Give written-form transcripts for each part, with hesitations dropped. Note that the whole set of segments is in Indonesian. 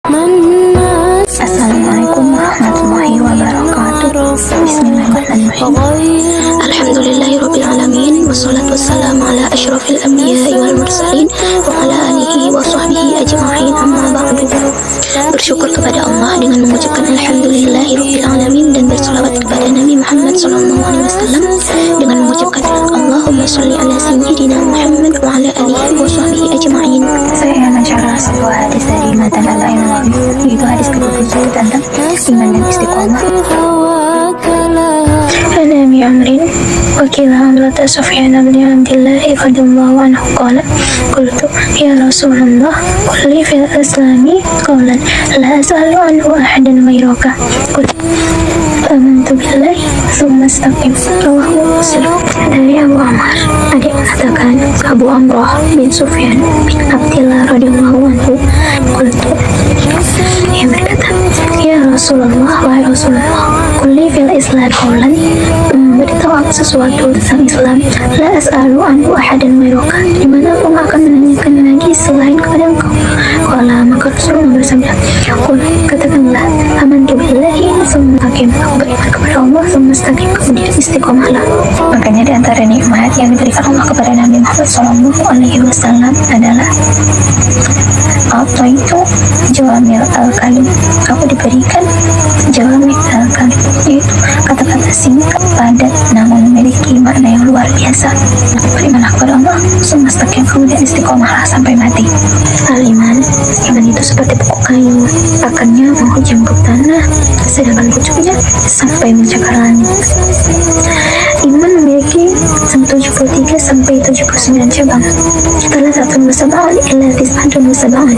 Assalamualaikum warahmatullahi wabarakatuh. Bismillahirrahmanirrahim. Alhamdulillahirabbil alamin wassalatu wassalamu ala asyrafil anbiya'i wal mursalin wa ala alihi wa sahbihi ajma'in, amma ba'du. Bersyukur kepada Allah dengan mengucapkan alhamdulillahirabbil alamin dan berselawat kepada Nabi Muhammad sallallahu alaihi wasallam dengan mengucapkan Allahumma shalli ala sayyidina Muhammad wa ala alihi wa sahbihi ajma'in. Saya akan mencerah sebuah hadis dari Matan Al-Ain, yaitu hadis ke-27 tentang iman dan istiqomah. عن أبي عمرو وكيل حضرة سفيان بن عبد الله رضي الله عنه قال قلت يا رسول الله قل لي في الإسلام قولا لا أسأل عنه أحدا غيرك قلت آمنت بالله ثم استقم. Rawahu Muslim. Dari Abu Amr, ada yang mengatakan Abu Amrah bin Sufyan bin Abdillah radhiyallahu anhu qultu, ia berkata, ya Rasulullah, wahai Rasulullah, kulli fil Islam qawlan, beritahu aku sesuatu tentang Islam, la as'alu anhu ahadan ghairuka, di mana aku akan menanyakan lagi selain kepada engkau. Qala, maka Rasulullah bersabda, qul, katakanlah, amantu billahi tsumma istaqim, aku beriman kepada Allah tsumma istaqim, kemudian istiqomahlah. Makanya di antara nikmat yang diberikan Allah kepada Nabi Muhammad SAW adalah apa itu jawamil al-kalim. Aku diberikan jawamil al-kalim, yaitu kata-kata singkat, padat, namun memiliki makna yang luar biasa. Berimanlah kepada Allah, semesta kemudian istiqomahlah sampai mati. Al-iman, iman itu seperti pokok kayu, akarnya menghujam ke tanah, sedangkan pucuknya sampai mencakar langit. Iman memiliki 73 sampai 79 cabang. Salah satu musab'an illa tis'atun musab'an.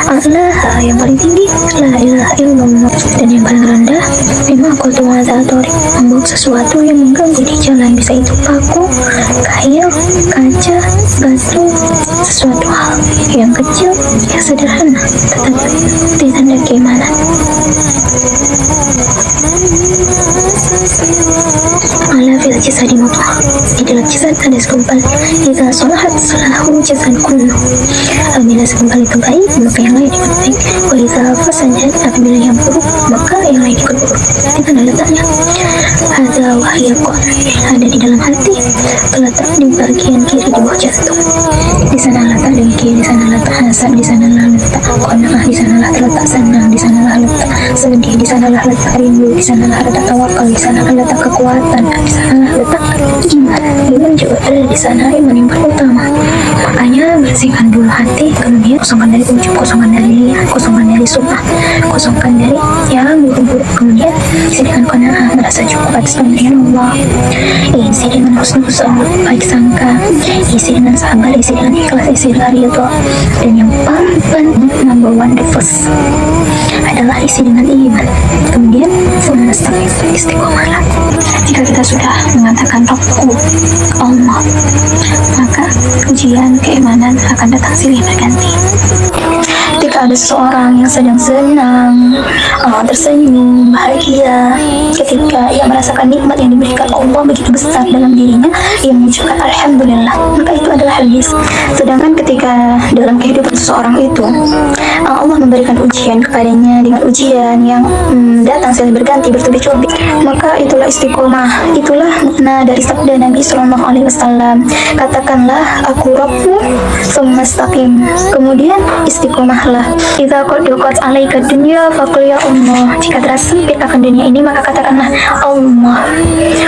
Allah yang paling tinggi, la ilaha illallah, dan yang paling rendah memang qultu hadza tariq, membawa sesuatu yang mengganggu di jalan, bisa itu paku, kail, kaca, batu, sesuatu hal yang kecil, yang sederhana, tetapi tanda keimanan. Ala fil jasadi mudghah, di dalam jasad ada segumpal, jika salahat salahu jasad kullu, apabila segumpal itu baik maka yang lain ikut baik, wa idza fasadat, apabila yang buruk maka yang lain ikut buruk. Di mana letaknya? Hadza wahyul qalb, ada di dalam hati, terletak di bagian kiri di bawah jantung. Di sana letak dengki, di sana letak hasad, di sanalah letak qanaah, di sanalah terletak senang, di sanalah letak sedih, di sanalah letak rindu, di sanalah letak tawakal, di sanalah letak kekuatan, di sanalah letak iman. Iman juga ada di sana, iman yang paling utama. Makanya bersihkan dulu hati, kemudian kosongkan dari ujub, kosongkan dari lihat, kosongkan dari sumpah, kosongkan dari yang buruk-buruk, kemudian isikan qanaah, merasa cukup atas pemberian Allah. Isi dengan husnuzon, baik sangka, isi dengan sabar, isi dengan ikhlas, isi dengan ridha, dan yang paling penting number one the first adalah isi dengan iman. Kemudian istiqomahlah. Jika kita sudah mengatakan Rabbu Allah, maka ujian keimanan akan datang silih berganti. Ketika ada seseorang yang sedang senang, tersenyum, bahagia, ketika ia merasakan nikmat yang diberikan Allah begitu besar dalam dirinya, ia mengucapkan Alhamdulillah, maka itu adalah hadis. Sedangkan ketika dalam kehidupan seseorang itu Allah memberikan ujian kepadanya dengan ujian yang datang silih berganti, bertubi-tubi, maka itulah istiqomah. Itulah makna dari sabda Nabi Sallallahu Alaihi Wasallam, katakanlah aku Rabbu tsumma istaqim, kemudian istiqomahlah. Idza qad alaika dunya faqul ya Allah, jika terasa sempit akan dunia ini maka katakanlah Allah.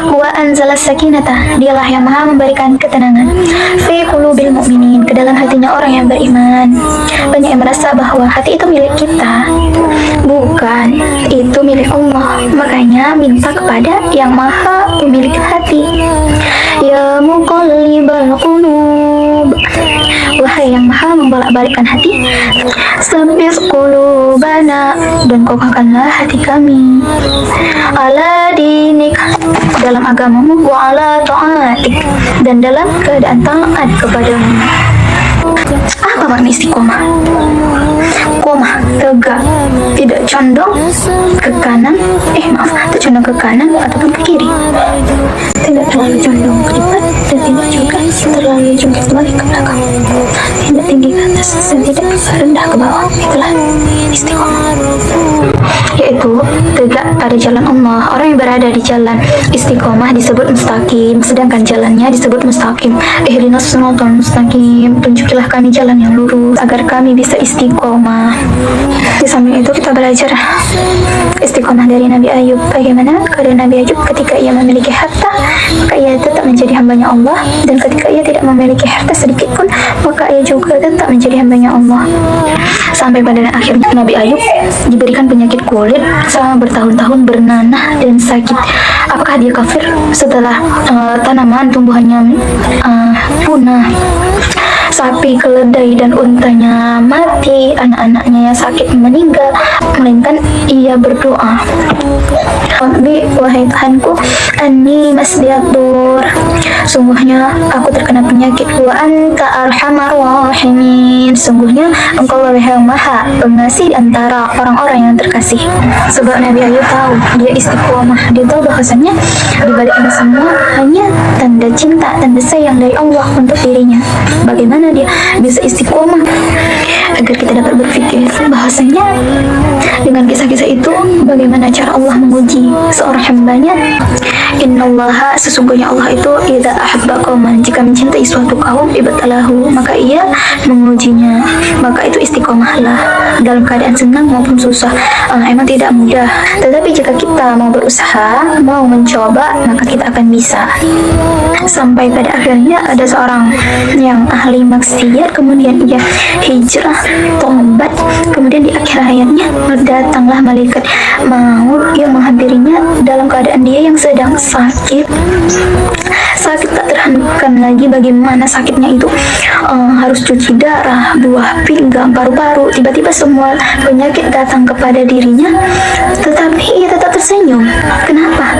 Wa anzala sakinata, dialah yang maha memberikan ketenangan, fi qulubil mu'minin, ke dalam hatinya orang yang beriman. Banyak yang merasa bahwa hati itu milik kita, bukan, itu milik Allah. Makanya minta kepada yang maha pemilik hati. Ya muqallibal qulub, wahai yang maha membolak-balikkan hati, sabbis qulubana, dan kokohkanlah hati kami, ala dinik, dalam agamamu, wa ala ta'atik, dan dalam keadaan taat kepadamu. Apa makna istiqomah? Qomah, tegak, tidak tercondong ke kanan, tercondong ke kanan ataupun ke kiri. Tidak terlalu condong ke depan dan tidak juga terlalu jungkir balik ke belakang. Tidak tinggi ke atas dan tidak rendah ke bawah. Itulah istiqomah. Yaitu tegak pada jalan Allah. Orang yang berada di jalan istiqomah disebut mustaqim, sedangkan jalannya disebut mustaqim. Ihdinas siratal mustaqim, tunjukilah kami jalan yang lurus agar kami bisa istiqomah. Di samping itu kita belajar istiqomah dari Nabi Ayub. Bagaimana keadaan Nabi Ayub ketika ia memiliki harta, maka ia tetap menjadi hambanya Allah, dan ketika ia tidak memiliki harta sedikit pun, maka ia juga tetap menjadi hambanya Allah. Sampai pada akhirnya Nabi Ayub diberikan penyakit kulit selama bertahun-tahun, bernanah dan sakit. Apakah dia kafir setelah tanaman tumbuhannya punah, sapi keledai dan untanya mati, anak-anaknya yang sakit meninggal? Melainkan ia berdoa, Rabbi, wahai Tuhanku, anni masdiatur, sungguhnya aku terkena penyakit, wa anta arhamar rahimin, sungguhnya engkau lah yang maha pengasih antara orang-orang yang terkasih. Sebab Nabi Ayub tahu, dia istiqomah, dia tahu bahwasanya di balik ini semua hanya tanda cinta, tanda sayang dari Allah untuk dirinya. Bagaimana dia bisa istiqomah? Agar kita dapat berpikir bahwasanya dengan kisah-kisah itu bagaimana cara Allah menguji seorang hambanya. Innallaha, sesungguhnya Allah itu idza ahabba qauman, jika mencintai suatu kaum, ibtalahu, maka ia mengujinya. Maka itu istiqomahlah dalam keadaan senang maupun susah. Emang tidak mudah, tetapi jika kita mau berusaha, mau mencoba, maka kita akan bisa. Sampai pada akhirnya ada seorang yang ahli maksiat, kemudian ia hijrah, tobat, kemudian di akhir hayatnya datanglah malaikat maut yang menghampirinya dalam keadaan dia yang sedang sakit tak terhentikan lagi. Bagaimana sakitnya itu, harus cuci darah, buah pinggang, paru-paru, tiba-tiba semua penyakit datang kepada dirinya, tetapi ia tetap tersenyum. Kenapa?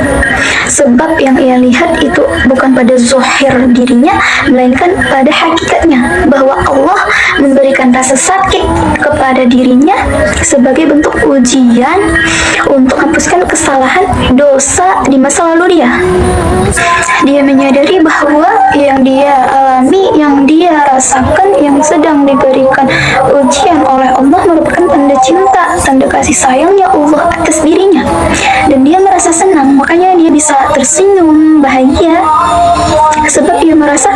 Sebab yang ia lihat itu bukan pada zahir dirinya, melainkan pada hakikatnya, bahwa Allah memberikan rasa sakit kepada dirinya sebagai bentuk ujian untuk hapuskan kesalahan dosa di masa lalu dia. Dia menyadari bahwa yang dia alami, yang dia rasakan, yang sedang diberikan ujian oleh Allah merupakan tanda cinta, tanda kasih sayangnya Allah atas dirinya, dan dia merasa senang, makanya dia bisa tersenyum bahagia sebab dia merasa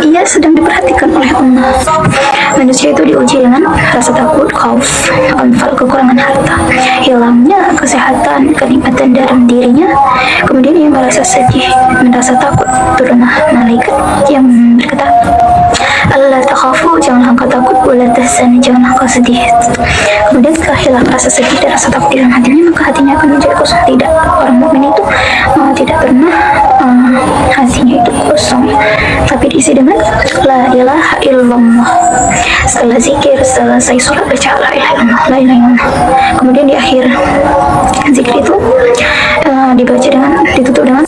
ia sedang diperhatikan oleh Allah. Manusia itu diuji dengan rasa takut, khauf, anfal, kekurangan harta, hilangnya kesehatan, kenikmatan dalam dirinya, kemudian ia merasa sedih, merasa takut. Turunlah malaikat yang berkata, Allah takhafu, janganlah engkau takut, wala tahzan, janganlah engkau sedih. Kemudian setelah hilang rasa sedih dan rasa takut dalam hatinya, maka hatinya akan menjadi kosong. Tidak, orang mukmin itu tidak pernah hatinya itu kosong, tapi diisi dengan la ilaha illallah. Setelah zikir, selesai sholat, baca la ilaha illallah, la ilaha illallah. Kemudian di akhir zikir itu dibaca dengan, ditutup dengan